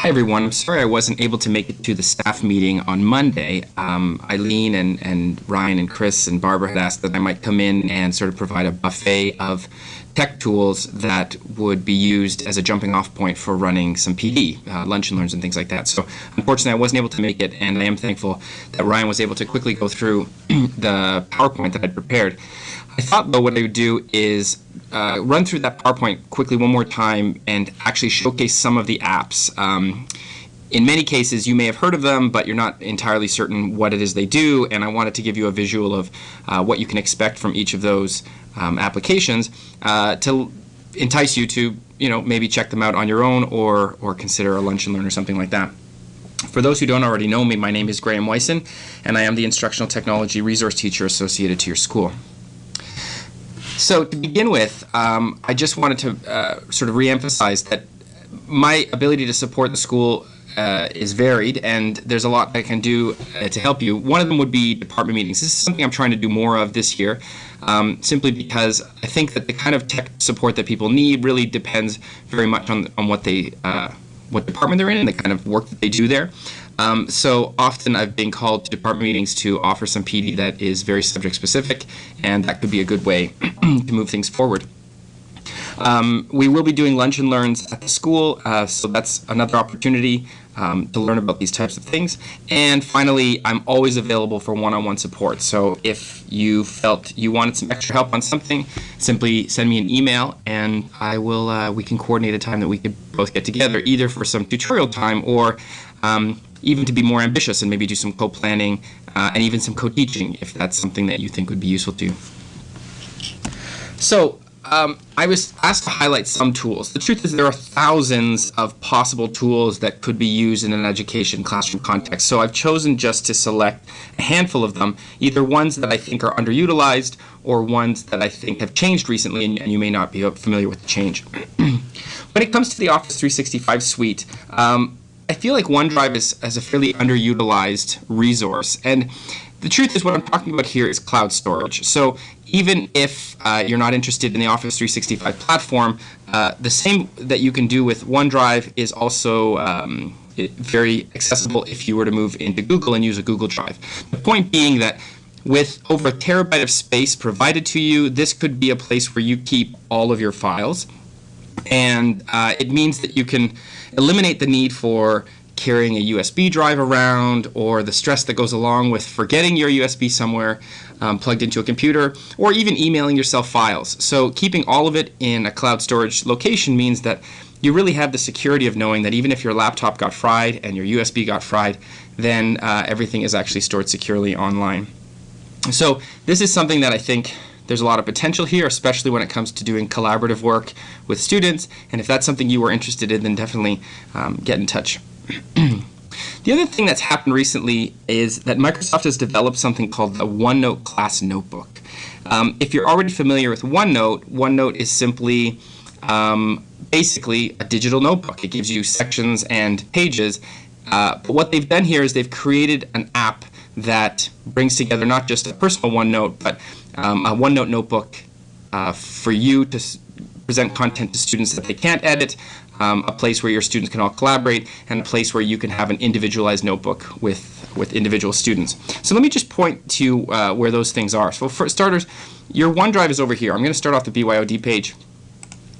Hi everyone. I'm sorry I wasn't able to make it to the staff meeting on Monday. Eileen and Ryan and Chris and Barbara had asked that I might come in and sort of provide a buffet of tech tools that would be used as a jumping off point for running some PD, lunch and learns and things like that. So unfortunately I wasn't able to make it, and I am thankful that Ryan was able to quickly go through the PowerPoint that I'd prepared. I thought, though, what I would do is run through that PowerPoint quickly one more time and actually showcase some of the apps. In many cases, you may have heard of them, but you're not entirely certain what it is they do, and I wanted to give you a visual of what you can expect from each of those applications to entice you to, maybe check them out on your own or consider a lunch and learn or something like that. For those who don't already know me, my name is Graham Wyson, and I am the Instructional Technology Resource Teacher associated to your school. So to begin with, I just wanted to sort of re-emphasize that my ability to support the school is varied, and there's a lot I can do to help you. One of them would be department meetings. This is something I'm trying to do more of this year, simply because I think that the kind of tech support that people need really depends very much on what department they're in and the kind of work that they do there. So often I've been called to department meetings to offer some PD that is very subject specific, and that could be a good way to move things forward. We will be doing lunch and learns at the school, so that's another opportunity to learn about these types of things. And finally, I'm always available for one-on-one support. So if you felt you wanted some extra help on something, simply send me an email, and I will. We can coordinate a time that we could both get together, either for some tutorial time or even to be more ambitious and maybe do some co-planning and even some co-teaching if that's something that you think would be useful to you. So I was asked to highlight some tools. The truth is there are thousands of possible tools that could be used in an education classroom context. So I've chosen just to select a handful of them, either ones that I think are underutilized or ones that I think have changed recently and you may not be familiar with the change. When it comes to the Office 365 suite, I feel like OneDrive is a fairly underutilized resource, and the truth is what I'm talking about here is cloud storage. So even if you're not interested in the Office 365 platform, the same that you can do with OneDrive is also very accessible if you were to move into Google and use a Google Drive. The point being that with over a terabyte of space provided to you, this could be a place where you keep all of your files, and it means that you can eliminate the need for carrying a USB drive around or the stress that goes along with forgetting your USB somewhere plugged into a computer, or even emailing yourself files. So keeping all of it in a cloud storage location means that you really have the security of knowing that even if your laptop got fried and your USB got fried, then everything is actually stored securely online. So this is something that I think there's a lot of potential here, especially when it comes to doing collaborative work with students, and if that's something you are interested in, then definitely get in touch. The other thing that's happened recently is that Microsoft has developed something called the OneNote Class Notebook. If you're already familiar with OneNote, OneNote is simply basically a digital notebook. It gives you sections and pages, but what they've done here is they've created an app that brings together not just a personal OneNote, but a OneNote notebook for you to present content to students that they can't edit, a place where your students can all collaborate, and a place where you can have an individualized notebook with individual students. So let me just point to where those things are. So for starters, your OneDrive is over here. I'm going to start off the BYOD page.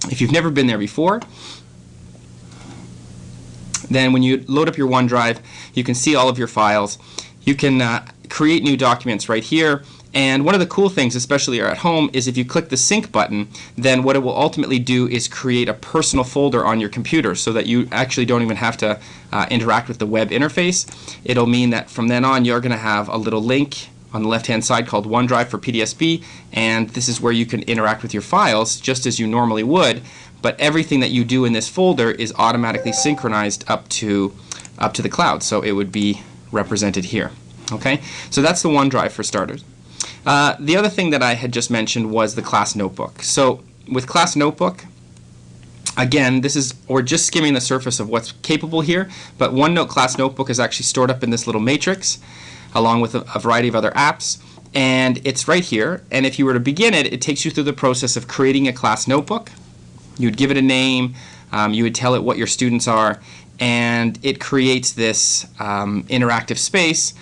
If you've never been there before, then when you load up your OneDrive, you can see all of your files. You can create new documents right here. And one of the cool things, especially at home, is if you click the sync button, then what it will ultimately do is create a personal folder on your computer so that you actually don't even have to interact with the web interface. It'll mean that from then on you're going to have a little link on the left-hand side called OneDrive for PDSB, and this is where you can interact with your files just as you normally would, but everything that you do in this folder is automatically synchronized up to the cloud, so it would be represented here. Okay, so that's the OneDrive for starters. The other thing that I had just mentioned was the Class Notebook. So with Class Notebook, again, we're just skimming the surface of what's capable here, but OneNote Class Notebook is actually stored up in this little matrix along with a variety of other apps, and it's right here. And if you were to begin it, it takes you through the process of creating a class notebook. You'd give it a name, You would tell it what your students are, and it creates this interactive space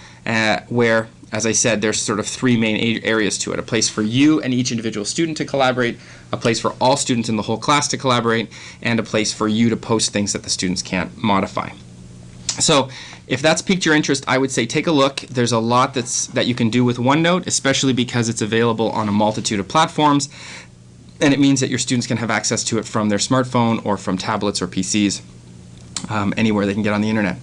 where, as I said, there's sort of three main areas to it. A place for you and each individual student to collaborate, a place for all students in the whole class to collaborate, and a place for you to post things that the students can't modify. So if that's piqued your interest, I would say take a look. There's a lot that you can do with OneNote, especially because it's available on a multitude of platforms, and it means that your students can have access to it from their smartphone or from tablets or PCs, anywhere they can get on the internet.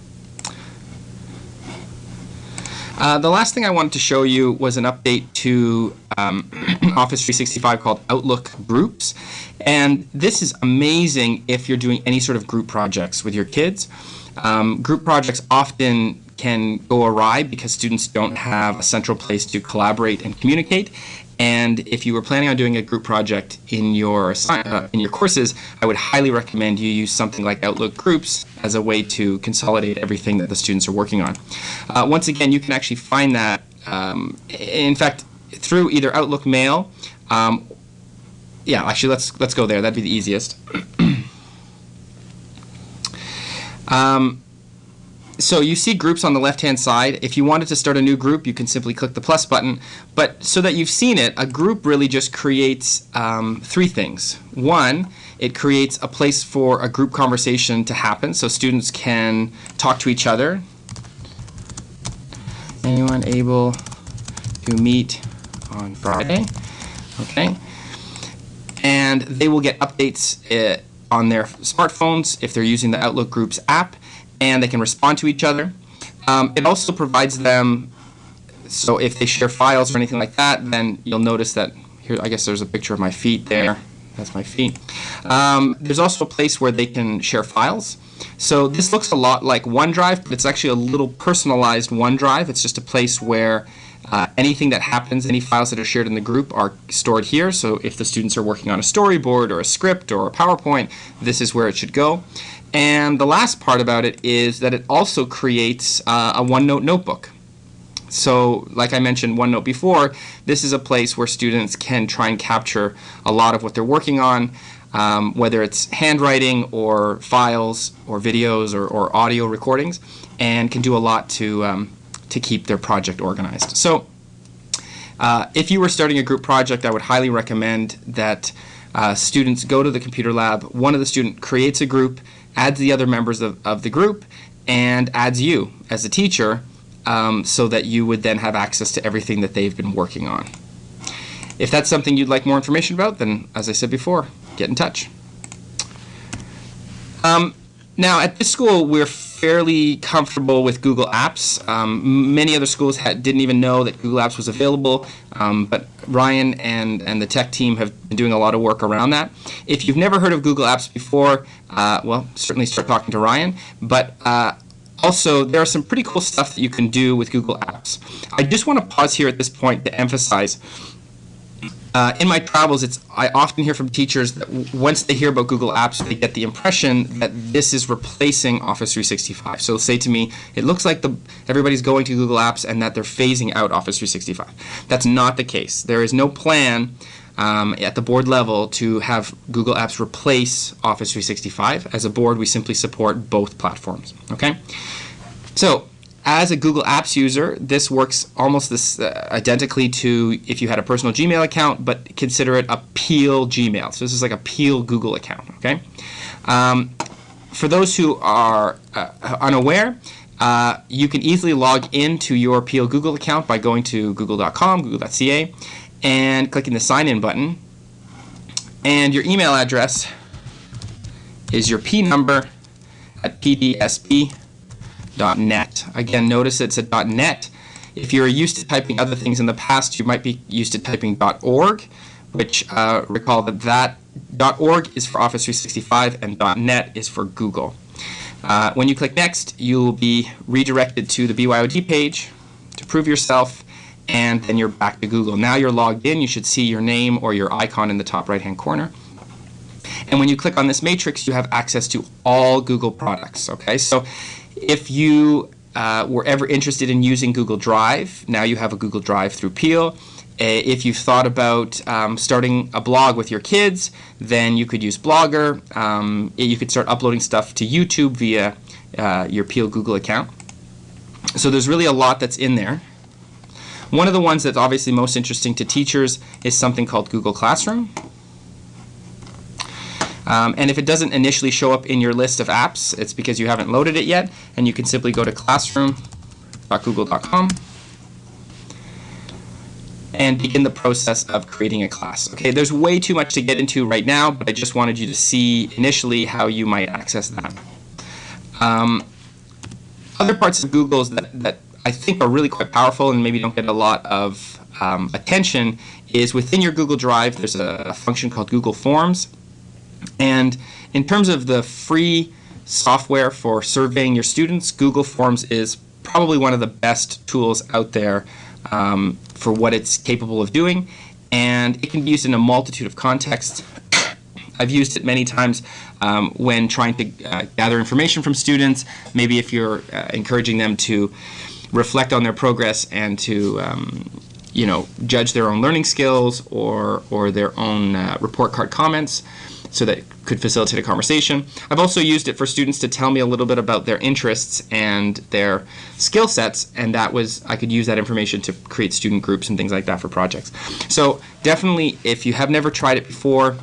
The last thing I wanted to show you was an update to Office 365 called Outlook Groups. And this is amazing if you're doing any sort of group projects with your kids. Group projects often can go awry because students don't have a central place to collaborate and communicate. And if you were planning on doing a group project in your courses, I would highly recommend you use something like Outlook Groups as a way to consolidate everything that the students are working on. Once again, you can actually find that, in fact, through either Outlook Mail. Yeah, actually, let's go there. That'd be the easiest. So you see groups on the left-hand side. If you wanted to start a new group, you can simply click the plus button. But so that you've seen it, a group really just creates three things. One, it creates a place for a group conversation to happen, so students can talk to each other. Anyone able to meet on Friday? Okay. And they will get updates on their smartphones if they're using the Outlook Groups app, and they can respond to each other. It also provides them, so if they share files or anything like that, then you'll notice that here, I guess there's a picture of my feet there. That's my feet. There's also a place where they can share files. So this looks a lot like OneDrive, but it's actually a little personalized OneDrive. It's just a place where anything that happens, any files that are shared in the group are stored here. So if the students are working on a storyboard or a script or a PowerPoint, this is where it should go. And the last part about it is that it also creates a OneNote notebook. So like I mentioned OneNote before, this is a place where students can try and capture a lot of what they're working on, whether it's handwriting or files or videos or audio recordings, and can do a lot to keep their project organized. So if you were starting a group project, I would highly recommend that students go to the computer lab. One of the students creates a group, adds the other members of the group, and adds you as a teacher, so that you would then have access to everything that they've been working on. If that's something you'd like more information about, then as I said before, get in touch. Now at this school we're fairly comfortable with Google Apps. Many other schools didn't even know that Google Apps was available, but Ryan and the tech team have been doing a lot of work around that. If you've never heard of Google Apps before, well, certainly start talking to Ryan, but also there are some pretty cool stuff that you can do with Google Apps. I just want to pause here at this point to emphasize, in my travels, I often hear from teachers that once they hear about Google Apps, they get the impression that this is replacing Office 365. So they'll say to me, it looks like everybody's going to Google Apps and that they're phasing out Office 365. That's not the case. There is no plan at the board level to have Google Apps replace Office 365. As a board, we simply support both platforms. Okay? So as a Google Apps user, this works almost identically to if you had a personal Gmail account, but consider it a Peel Gmail. So this is like a Peel Google account. Okay. For those who are unaware, you can easily log into your Peel Google account by going to google.com, google.ca, and clicking the sign in button. And your email address is your P number at pdsp.net. Again, notice it's a .net. If you're used to typing other things in the past, you might be used to typing .org, which recall that .org is for Office 365 and .net is for Google. When you click Next, you'll be redirected to the BYOD page to prove yourself, and then you're back to Google. Now you're logged in. You should see your name or your icon in the top right-hand corner. And when you click on this matrix, you have access to all Google products. Okay, so if you were ever interested in using Google Drive, now you have a Google Drive through Peel. If you've thought about starting a blog with your kids, then you could use Blogger. You could start uploading stuff to YouTube via your Peel Google account. So there's really a lot that's in there. One of the ones that's obviously most interesting to teachers is something called Google Classroom. And if it doesn't initially show up in your list of apps, it's because you haven't loaded it yet, and you can simply go to classroom.google.com and begin the process of creating a class. Okay, there's way too much to get into right now, but I just wanted you to see initially how you might access that. Other parts of Google's that I think are really quite powerful and maybe don't get a lot of attention is within your Google Drive there's a function called Google Forms. And in terms of the free software for surveying your students, Google Forms is probably one of the best tools out there for what it's capable of doing, and it can be used in a multitude of contexts. I've used it many times when trying to gather information from students, maybe if you're encouraging them to reflect on their progress and to judge their own learning skills or their own report card comments, so that could facilitate a conversation. I've also used it for students to tell me a little bit about their interests and their skill sets, and I could use that information to create student groups and things like that for projects. So definitely, if you have never tried it before,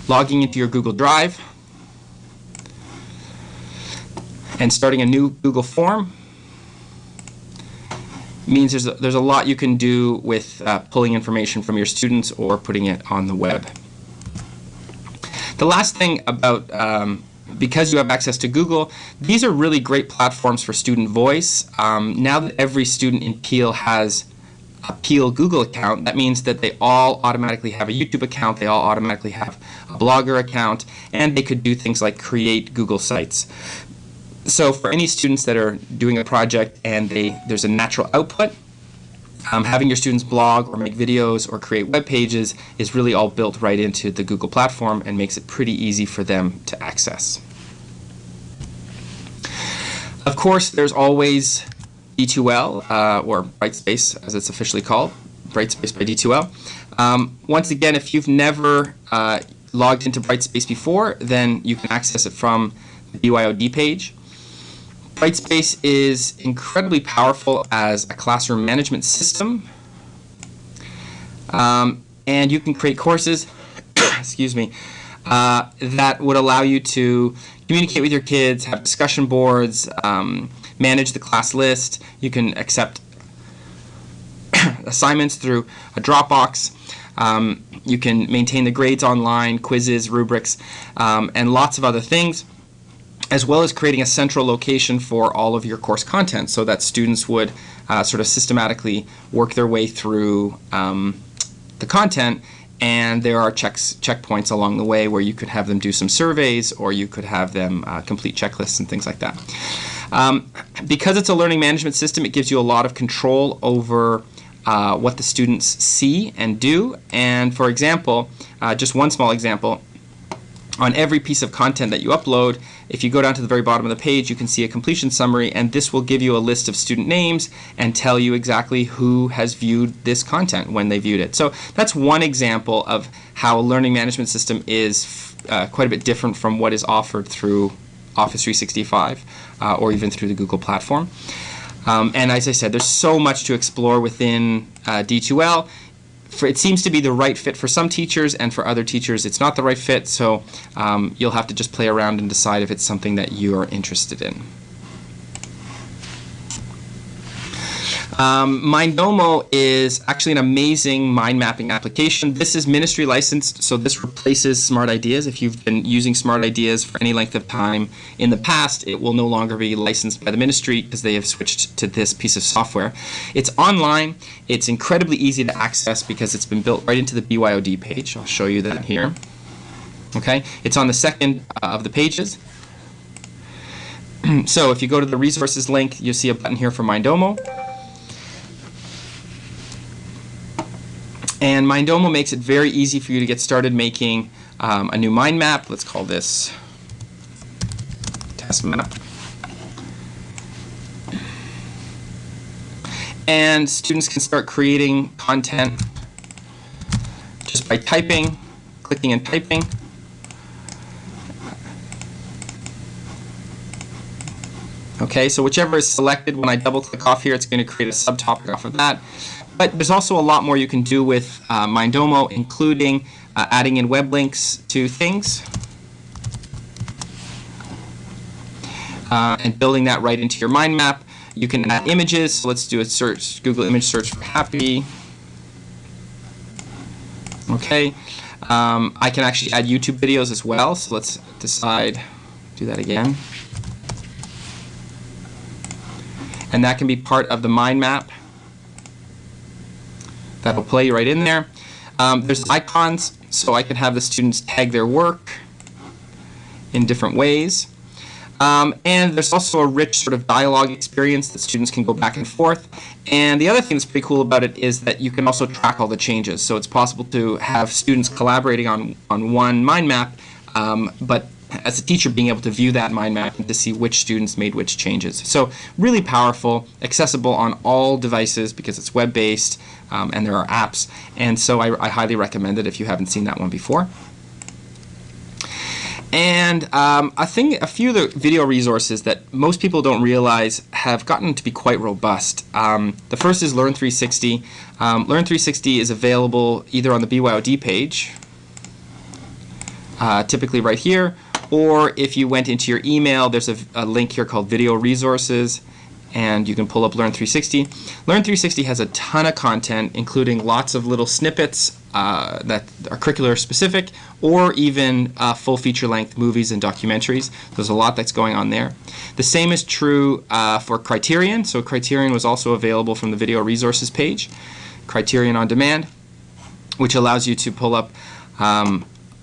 logging into your Google Drive and starting a new Google form means there's a lot you can do with pulling information from your students or putting it on the web. The last thing about, because you have access to Google, these are really great platforms for student voice. Now that every student in Peel has a Peel Google account, that means that they all automatically have a YouTube account, they all automatically have a Blogger account, and they could do things like create Google Sites. So for any students that are doing a project and there's a natural output, having your students blog or make videos or create web pages is really all built right into the Google platform and makes it pretty easy for them to access. Of course, there's always D2L, or Brightspace as it's officially called, Brightspace by D2L. Once again, if you've never logged into Brightspace before, then you can access it from the BYOD page. Brightspace is incredibly powerful as a classroom management system, and you can create courses excuse me, that would allow you to communicate with your kids, have discussion boards, manage the class list. You can accept assignments through a Dropbox. You can maintain the grades online, quizzes, rubrics, and lots of other things, as well as creating a central location for all of your course content so that students would sort of systematically work their way through the content, and there are checkpoints along the way where you could have them do some surveys or you could have them complete checklists and things like that. Because it's a learning management system, it gives you a lot of control over what the students see and do. And for example, just one small example, on every piece of content that you upload, if you go down to the very bottom of the page, you can see a completion summary, and this will give you a list of student names and tell you exactly who has viewed this content when they viewed it. So that's one example of how a learning management system is quite a bit different from what is offered through Office 365 or even through the Google platform. And as I said, there's so much to explore within D2L. It seems to be the right fit for some teachers, and for other teachers it's not the right fit, so you'll have to just play around and decide if it's something that you're interested in. Mindomo is actually an amazing mind mapping application. This is ministry licensed, so this replaces Smart Ideas. If you've been using Smart Ideas for any length of time in the past, it will no longer be licensed by the ministry because they have switched to this piece of software. It's online. It's incredibly easy to access because it's been built right into the BYOD page. I'll show you that here. Okay, it's on the second of the pages. So if you go to the resources link, you'll see a button here for Mindomo. And Mindomo makes it very easy for you to get started making a new mind map. Let's call this test map. And students can start creating content just by typing, clicking and typing. Okay, so whichever is selected, when I double click off here, it's going to create a subtopic off of that. But there's also a lot more you can do with Mindomo, including adding in web links to things and building that right into your mind map. You can add images. So let's do a search, Google image search for happy. Okay, I can actually add YouTube videos as well. So let's do that again. And that can be part of the mind map. That'll play right in there. There's icons, so I can have the students tag their work in different ways. And there's also a rich sort of dialogue experience that students can go back and forth. And the other thing that's pretty cool about it is that you can also track all the changes. So it's possible to have students collaborating on one mind map, but as a teacher being able to view that mind map and to see which students made which changes. So really powerful, accessible on all devices because it's web-based and there are apps. And so I highly recommend it if you haven't seen that one before. And a few of the video resources that most people don't realize have gotten to be quite robust. The first is Learn 360. Learn 360 is available either on the BYOD page, typically right here, or if you went into your email, there's a link here called Video Resources, and you can pull up Learn 360. Learn 360 has a ton of content, including lots of little snippets that are curricular specific, or even full feature-length movies and documentaries. There's a lot that's going on there. The same is true for Criterion. So Criterion was also available from the Video Resources page. Criterion on Demand, which allows you to pull up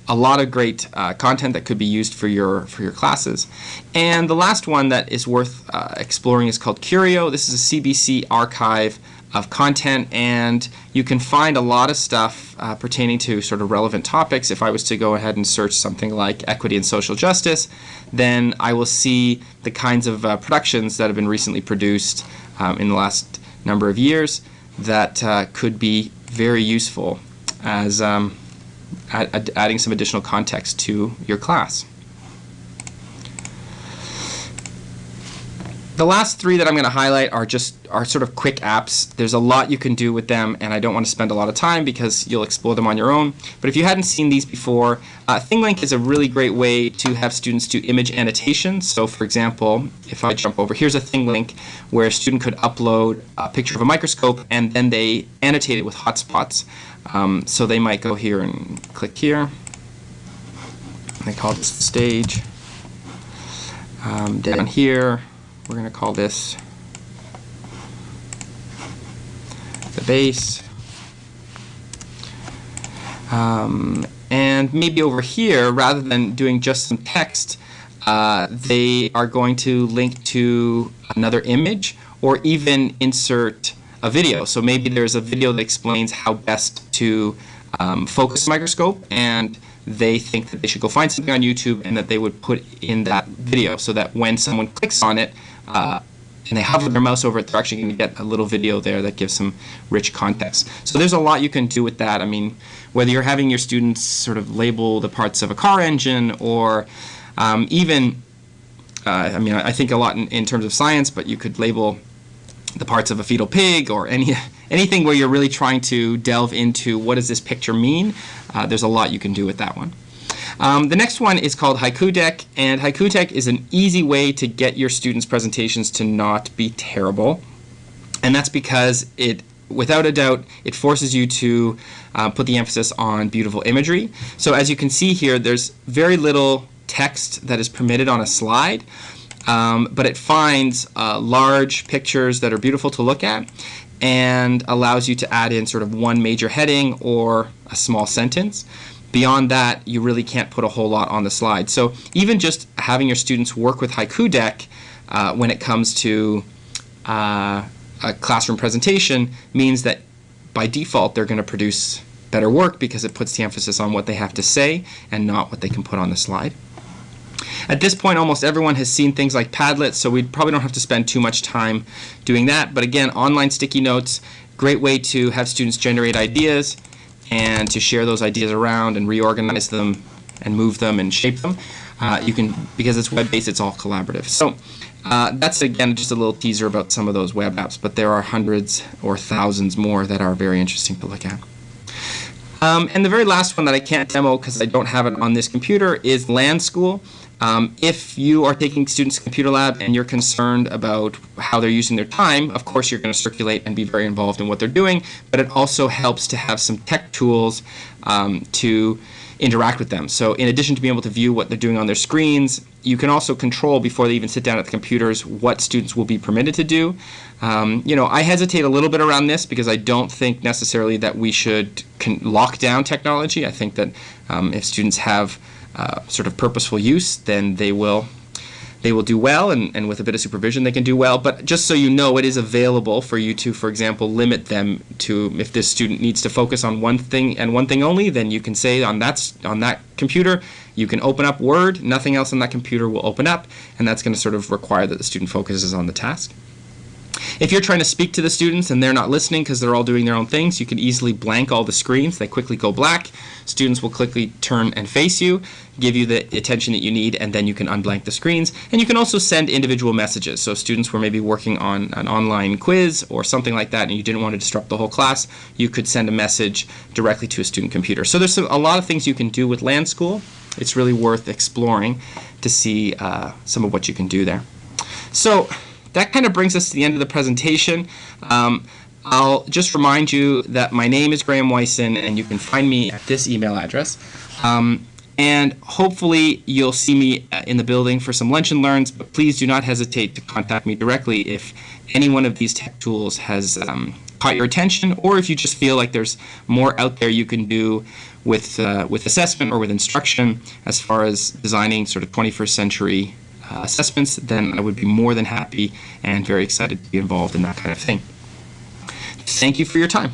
a lot of great content that could be used for your classes. And the last one that is worth exploring is called Curio. This is a CBC archive of content, and you can find a lot of stuff pertaining to sort of relevant topics. If I was to go ahead and search something like equity and social justice, then I will see the kinds of productions that have been recently produced in the last number of years that could be very useful as adding some additional context to your class. The last three that I'm going to highlight are sort of quick apps. There's a lot you can do with them, and I don't want to spend a lot of time because you'll explore them on your own. But if you hadn't seen these before, ThingLink is a really great way to have students do image annotations. So for example, if I jump over, here's a ThingLink where a student could upload a picture of a microscope and then they annotate it with hotspots. So they might go here and click here. They call this the stage. Down here, we're going to call this the base. And maybe over here, rather than doing just some text, they are going to link to another image or even insert a video. So maybe there's a video that explains how best to focus a microscope, and they think that they should go find something on YouTube and that they would put in that video so that when someone clicks on it and they hover their mouse over it, they're actually going to get a little video there that gives some rich context. So there's a lot you can do with that. I mean, whether you're having your students sort of label the parts of a car engine or even, I mean, I think a lot in terms of science, but you could label the parts of a fetal pig or anything where you're really trying to delve into what does this picture mean. There's a lot you can do with that one. The next one is called Haiku Deck, and Haiku Deck is an easy way to get your students' presentations to not be terrible, and that's because without a doubt, it forces you to put the emphasis on beautiful imagery. So as you can see here, there's very little text that is permitted on a slide, but it finds large pictures that are beautiful to look at and allows you to add in sort of one major heading or a small sentence. Beyond that, you really can't put a whole lot on the slide. So even just having your students work with Haiku Deck when it comes to a classroom presentation means that by default they're going to produce better work because it puts the emphasis on what they have to say and not what they can put on the slide. At this point, almost everyone has seen things like Padlet, so we probably don't have to spend too much time doing that. But again, online sticky notes, great way to have students generate ideas and to share those ideas around and reorganize them and move them and shape them. Because it's web-based, it's all collaborative. So that's, again, just a little teaser about some of those web apps, but there are hundreds or thousands more that are very interesting to look at. And the very last one that I can't demo because I don't have it on this computer is Land School. If you are taking students to computer lab and you're concerned about how they're using their time, of course you're going to circulate and be very involved in what they're doing, but it also helps to have some tech tools to interact with them. So in addition to being able to view what they're doing on their screens, you can also control before they even sit down at the computers what students will be permitted to do. I hesitate a little bit around this because I don't think necessarily that we should lock down technology. I think that if students have sort of purposeful use, then they will do well, and with a bit of supervision they can do well. But just so you know, it is available for you to, for example, limit them to, if this student needs to focus on one thing and one thing only, then you can say on that computer you can open up Word, nothing else on that computer will open up, and that's going to sort of require that the student focuses on the task. If you're trying to speak to the students and they're not listening because they're all doing their own things, you can easily blank all the screens. They quickly go black. Students will quickly turn and face you, give you the attention that you need, and then you can unblank the screens. And you can also send individual messages. So if students were maybe working on an online quiz or something like that and you didn't want to disrupt the whole class, you could send a message directly to a student computer. So there's a lot of things you can do with Land School. It's really worth exploring to see some of what you can do there. So that kind of brings us to the end of the presentation. I'll just remind you that my name is Graham Wyson, and you can find me at this email address. And hopefully you'll see me in the building for some lunch and learns, but please do not hesitate to contact me directly if any one of these tech tools has caught your attention, or if you just feel like there's more out there you can do with assessment or with instruction as far as designing sort of 21st century assessments, then I would be more than happy and very excited to be involved in that kind of thing. Thank you for your time.